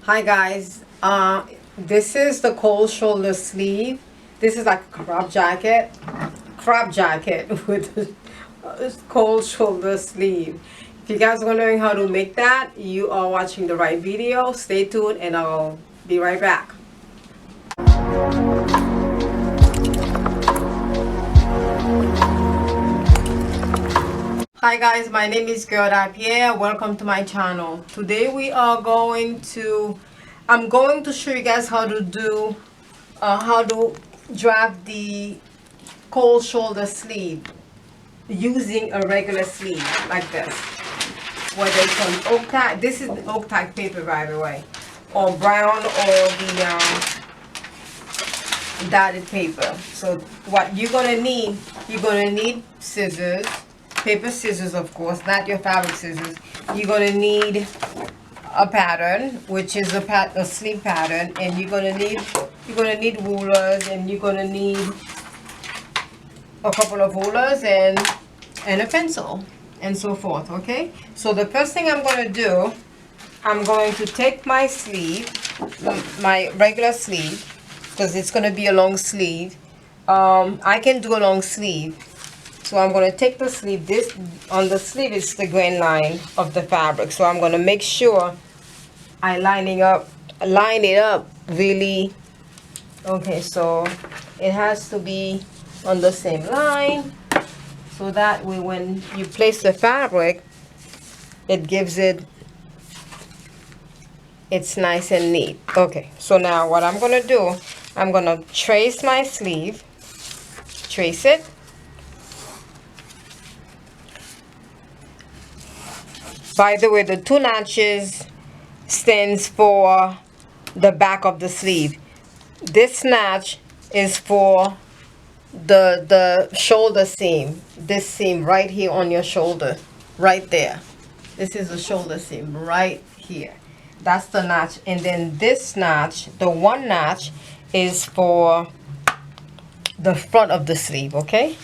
Hi guys, this is the cold shoulder sleeve. This is like a crop jacket with a cold shoulder sleeve. If you guys are wondering how to make that, you are watching the right video. Stay tuned and I'll be right back. Hi guys, my name is Guerda Pierre. Welcome to my channel. Today I'm going to show you guys how to do how to draft the cold shoulder sleeve using a regular sleeve like this. Whether it's on oak tag, this is the oak tag paper by the way, or brown, or the dotted paper. So what you're gonna need scissors, paper scissors of course, not your fabric scissors. You're gonna need a pattern, which is a sleeve pattern, and you're gonna need rulers, and you're gonna need a couple of rulers and a pencil and so forth. Okay, so the first thing I'm going to do, I'm going to take my sleeve, my regular sleeve, because it's going to be a long sleeve. I can do a long sleeve, so I'm going to take the sleeve. This on the sleeve is the grain line of the fabric, so I'm going to make sure I line it up really. Okay, so it has to be on the same line, so that way when you place the fabric, it gives it's nice and neat. Okay, so now what I'm gonna do, I'm gonna trace my sleeve, trace it. By the way, the 2 notches stands for the back of the sleeve. This notch is for the shoulder seam, this seam right here on your shoulder, right there. This is the shoulder seam right here. That's the notch. And then this notch, the 1 notch, is for the front of the sleeve. Okay,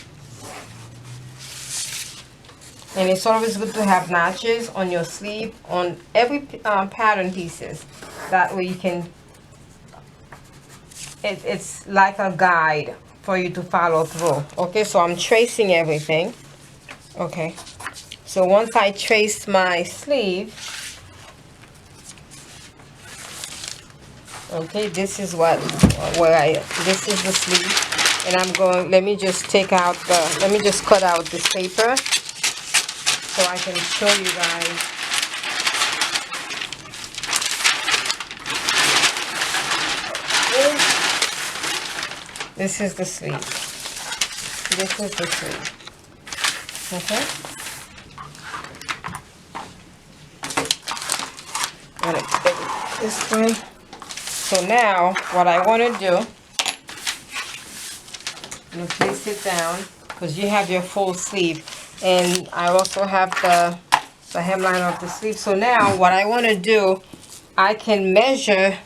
and it's always good to have notches on your sleeve on every pattern pieces. That way you can, it's like a guide for you to follow through. Okay, so I'm tracing everything. Okay, so once I trace my sleeve, okay, this is this is the sleeve, and I'm going, let me just cut out this paper so I can show you guys. This is the sleeve. This is the sleeve. Okay. I'm gonna take it this way. So now, what I want to do, I'm gonna place it down because you have your full sleeve, and I also have the hemline of the sleeve. So now, what I want to do, I can measure.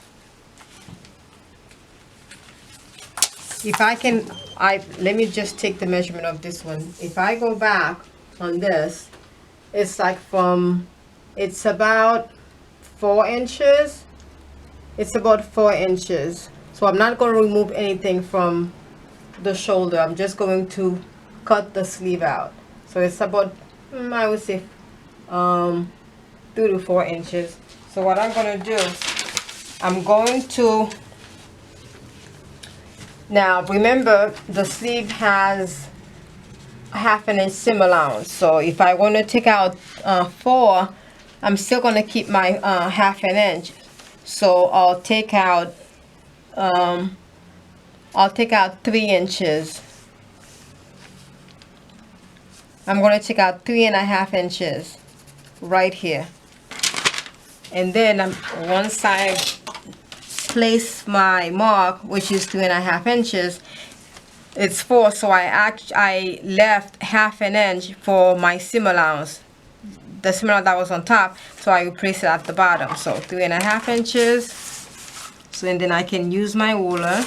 Let me just take the measurement of this one. If I go back on this, it's like it's about 4 inches. It's about 4 inches. So I'm not going to remove anything from the shoulder. I'm just going to cut the sleeve out. So it's about, I would say, 2 to 4 inches. So what I'm going to do, I'm going to, now remember the sleeve has ½ inch seam allowance. So if I want to take out 4, I'm still going to keep my ½ inch. So I'll take out 3 inches. I'm going to take out 3½ inches right here. And then once I place my mark, which is 3½ inches, it's 4, so I left ½ inch for my seam allowance, the seam allowance that was on top, so I will place it at the bottom. So 3½ inches. So and then I can use my ruler.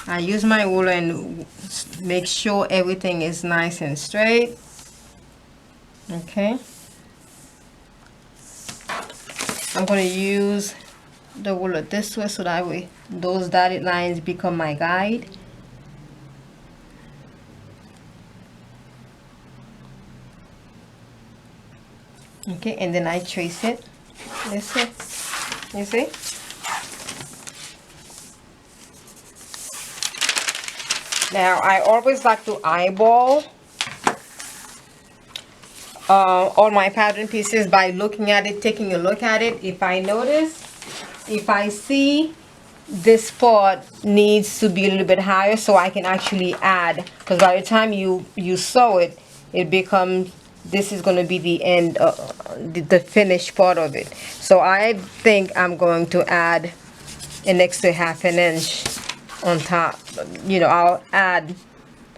I use my ruler and make sure everything is nice and straight. Okay. I'm going to use the ruler this way so that way those dotted lines become my guide. Okay, and then I trace it this way. You see? Now I always like to eyeball all my pattern pieces by looking at it, taking a look at it. If I notice, if I see this part needs to be a little bit higher so I can actually add, because by the time you sew it, it becomes, this is going to be the end, the finished part of it. So I think I'm going to add an extra ½ inch on top. You know,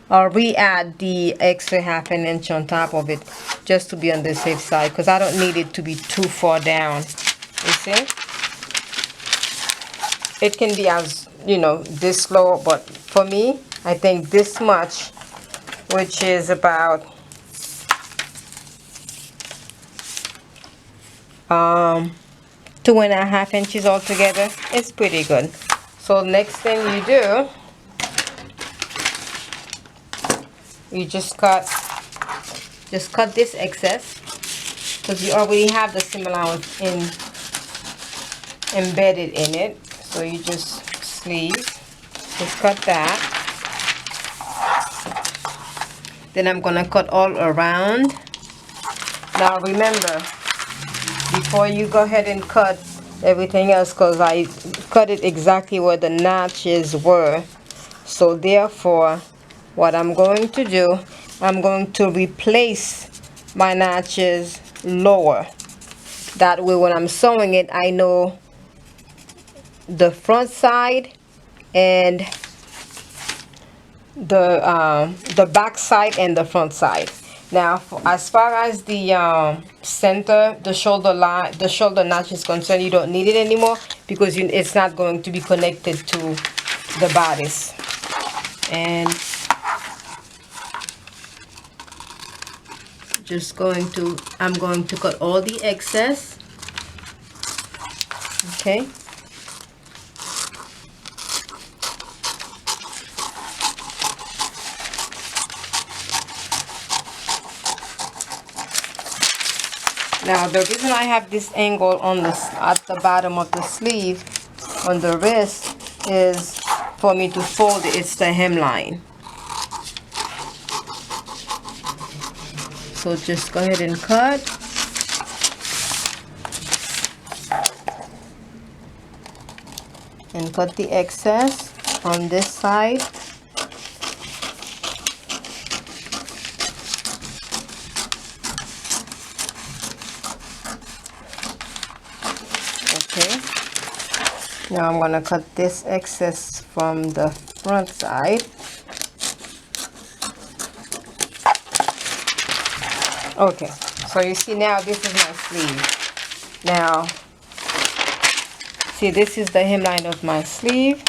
I'll re-add the extra ½ inch on top of it just to be on the safe side, because I don't need it to be too far down. You see? It can be as, you know, this low, but for me, I think this much, which is about 2½ inches altogether, it's pretty good. So next thing you do, you just cut this excess, because you already have the seam allowance embedded in it. So you just cut that. Then I'm gonna cut all around. Now remember, before you go ahead and cut everything else, because I cut it exactly where the notches were, so therefore what I'm going to do, I'm going to replace my notches lower. That way when I'm sewing it, I know the front side and the back side and the front side. Now as far as the center, the shoulder line, the shoulder notch is concerned, you don't need it anymore, because it's not going to be connected to the bodice. And I'm going to cut all the excess. Okay. Now the reason I have this angle on this at the bottom of the sleeve on the wrist is for me to fold it. It's the hemline. So just go ahead and cut. And cut the excess on this side. Okay. Now I'm going to cut this excess from the front side. Okay, so you see now this is my sleeve. Now, see, this is the hemline of my sleeve.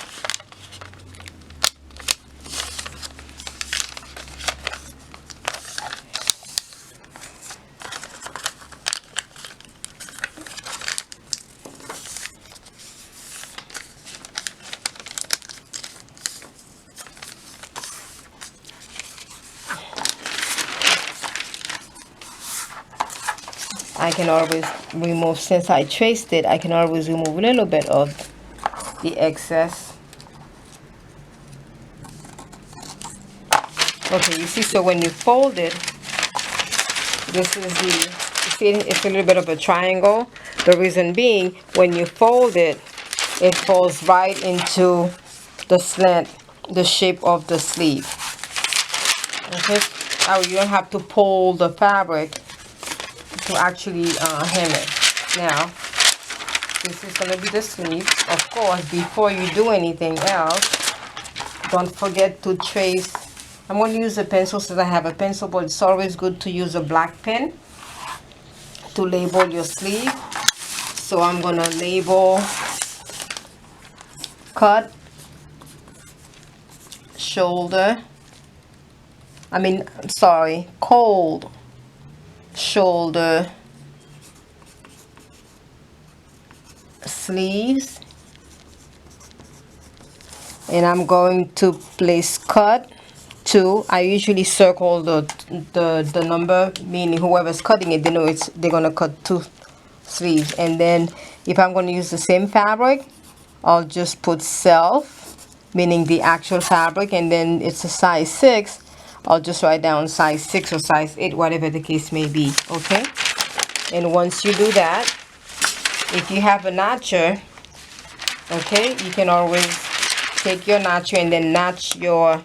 I can always remove, since I traced it, I can always remove a little bit of the excess. Okay, you see, so when you fold it, this is the, you see, it's a little bit of a triangle. The reason being, when you fold it, it falls right into the slant, the shape of the sleeve. Okay, now you don't have to pull the fabric to actually hem it. Now, this is going to be the sleeve. Of course, before you do anything else, don't forget to trace. I'm going to use a pencil since I have a pencil, but it's always good to use a black pen to label your sleeve. So I'm going to label cut, shoulder, cold, shoulder, sleeves, and I'm going to place cut 2. I usually circle the number, meaning whoever's cutting it, they know they're gonna cut 2 sleeves. And then if I'm going to use the same fabric, I'll just put self, meaning the actual fabric, and then it's a size 6. I'll just write down size 6 or size 8, whatever the case may be. Okay, and once you do that, if you have a notcher, okay, you can always take your notcher and then notch your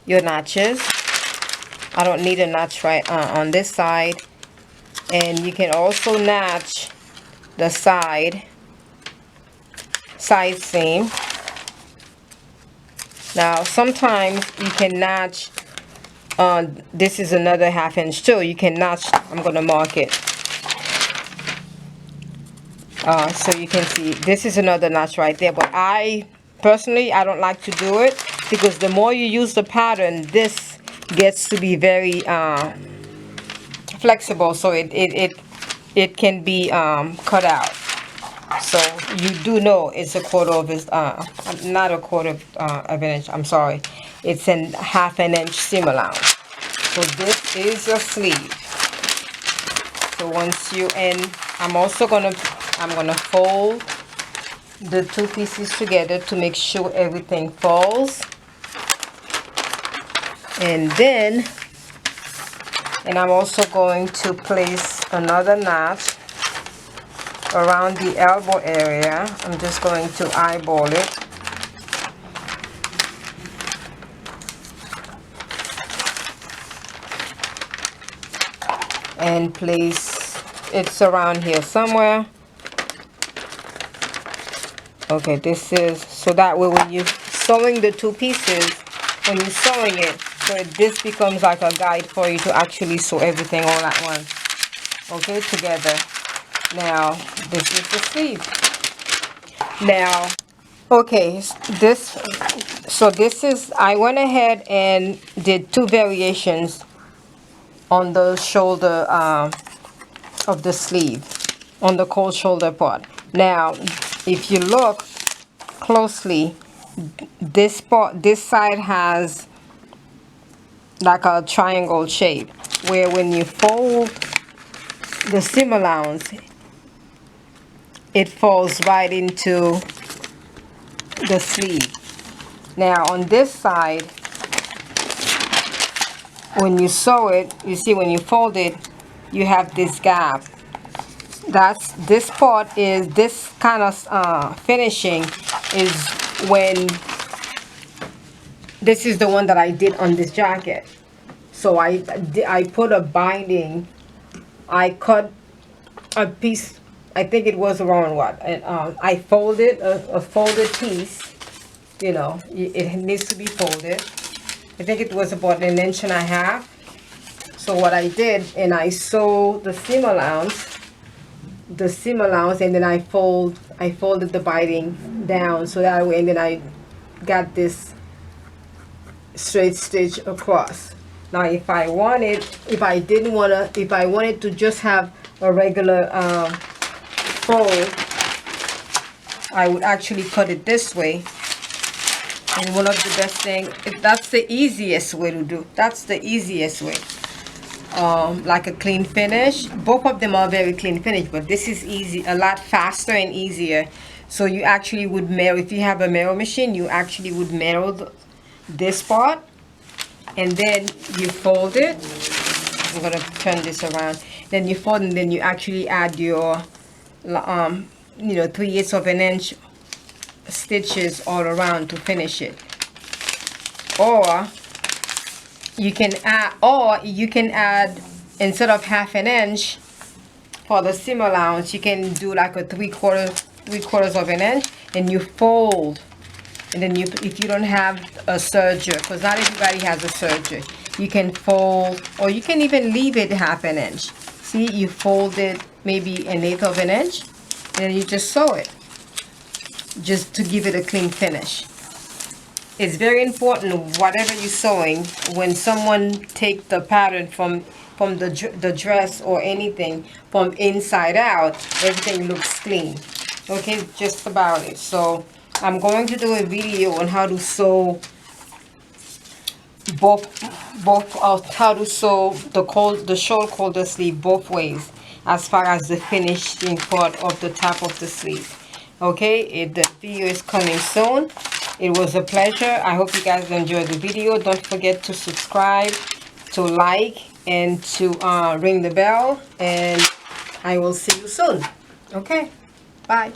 notches. I don't need a notch right on this side. And you can also notch the side seam. Now sometimes you can notch, this is another 1/2 inch too. You can notch, I'm going to mark it. So you can see this is another notch right there, but I personally don't like to do it, because the more you use the pattern, this gets to be very flexible, so it can be cut out. So you do know it's a quarter of an not a quarter of an inch, I'm sorry, it's a 1/2 inch seam allowance. So this is your sleeve. So once you end, I'm gonna fold the 2 pieces together to make sure everything falls. And then, I'm also going to place another notch around the elbow area. I'm just going to eyeball it. And place, it's around here somewhere. Okay, this is, so that way when you're sewing the 2 pieces, when you're sewing it, so this becomes like a guide for you to actually sew everything all at once. Okay, together. Now, this is the sleeve. Now, okay, this is, I went ahead and did 2 variations on the shoulder of the sleeve, on the cold shoulder part. Now, if you look closely, this side has like a triangle shape, where when you fold the seam allowance, it falls right into the sleeve. Now on this side, when you sew it, you see when you fold it, you have this gap. This part is, this kind of finishing is when, this is the one that I did on this jacket. So I put a binding, I cut a piece, I think it was around what, and I folded a folded piece, you know, it needs to be folded. I think it was about 1.5 inches. So what I did, and I sewed the seam allowance, and then I folded the binding down, so that way, and then I got this straight stitch across. Now if I wanted to just have a regular fold, I would actually cut it this way. And one of the best thing, that's the easiest way to do, that's the easiest way. Like a clean finish. Both of them are very clean finish, but this is easy, a lot faster and easier. So you actually would mirror, if you have a mirror machine, you actually would mirror this part, and then you fold it. I'm gonna turn this around. Then you fold, and then you actually add your 3/8 of an inch stitches all around to finish it. Or you can add, instead of 1/2 inch for the seam allowance, you can do like a 3/4 of an inch, and you fold. And then if you don't have a serger, because not everybody has a serger, you can fold, or you can even leave it 1/2 inch. See, you fold it maybe 1/8 of an inch, and then you just sew it, just to give it a clean finish. It's very important, whatever you're sewing, when someone take the pattern from from the dress or anything from inside out. Everything looks clean. Okay, just about it. So I'm going to do a video on how to sew how to sew the short shoulder sleeve both ways, as far as the finishing part of the top of the sleeve. Okay, the video is coming soon. It was a pleasure. I hope you guys enjoyed the video. Don't forget to subscribe, to like, and to ring the bell, and I will see you soon. Okay, bye.